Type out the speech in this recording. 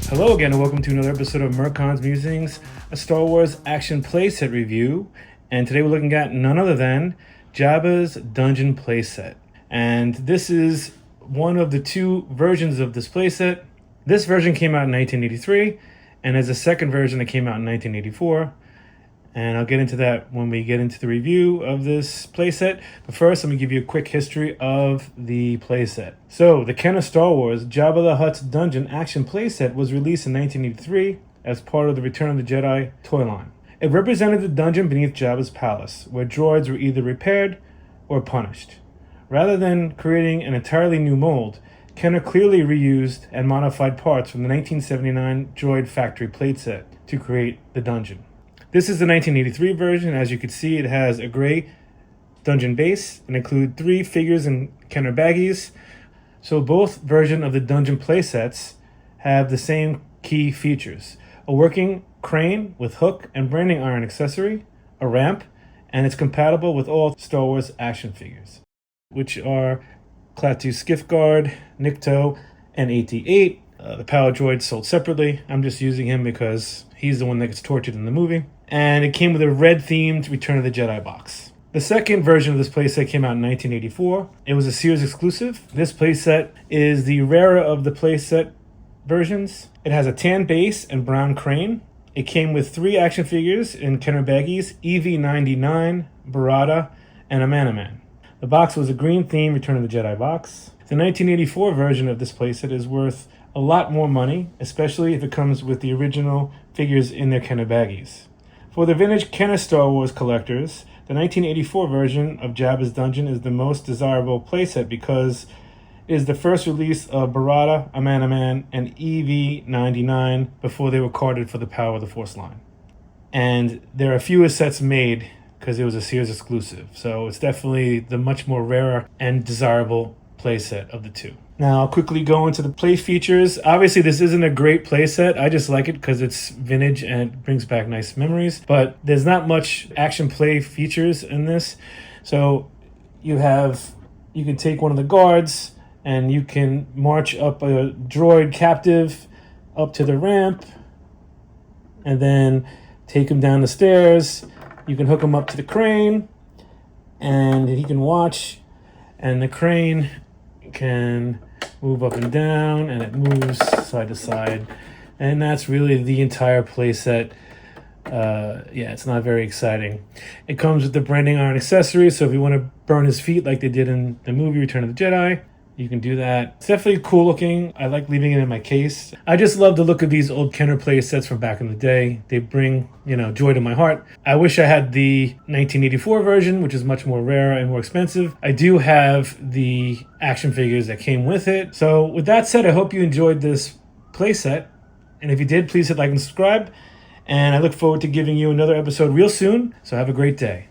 Hello again and welcome to another episode of Merkon's Musings, a Star Wars action playset review. And today we're looking at none other than Jabba's Dungeon playset. And this is one of the two versions of this playset. This version came out in 1983 and there's a second version that came out in 1984. And I'll get into that when we get into the review of this playset. But first, let me give you a quick history of the playset. So, the Kenner Star Wars Jabba the Hutt's Dungeon action playset was released in 1983 as part of the Return of the Jedi toy line. It represented the dungeon beneath Jabba's palace, where droids were either repaired or punished. Rather than creating an entirely new mold, Kenner clearly reused and modified parts from the 1979 Droid Factory playset to create the dungeon. This is the 1983 version. As you can see, it has a gray dungeon base and include 3 figures and Kenner baggies. So both versions of the dungeon playsets have the same key features. A working crane with hook and branding iron accessory, a ramp, and it's compatible with all Star Wars action figures, which are Klaatu Skiff Guard, Nikto, and AT-8. The power droid sold separately. I'm just using him because he's the one that gets tortured in the movie. And it came with a red-themed Return of the Jedi box. The second version of this playset came out in 1984. It was a Sears exclusive. This playset is the rarer of the playset versions. It has a tan base and brown crane. It came with 3 action figures in Kenner baggies, EV-99, Barada, and a Man-A-Man. The box was a green-themed Return of the Jedi box. The 1984 version of this playset is worth a lot more money, especially if it comes with the original figures in their Kenner baggies. For the vintage Kenner Star Wars collectors, the 1984 version of Jabba's Dungeon is the most desirable playset because it is the first release of Barada, a Man-A-Man, and EV-99 before they were carded for the Power of the Force line. And there are fewer sets made because it was a Sears exclusive, so it's definitely the much more rarer and desirable playset of the two. Now, I'll quickly go into the play features. Obviously, this isn't a great playset. I just like it because it's vintage and it brings back nice memories. But there's not much action play features in this. So you can take one of the guards and you can march up a droid captive up to the ramp and then take him down the stairs. You can hook him up to the crane and he can watch, and the crane can move up and down, and it moves side to side, and that's really the entire playset. It's not very exciting. It comes with the branding iron accessory, so if you want to burn his feet like they did in the movie Return of the Jedi, you can do that. It's definitely cool looking. I like leaving it in my case. I just love the look of these old Kenner play sets from back in the day. They bring, joy to my heart. I wish I had the 1984 version, which is much more rare and more expensive. I do have the action figures that came with it. So with that said, I hope you enjoyed this play set. And if you did, please hit like and subscribe. And I look forward to giving you another episode real soon. So have a great day.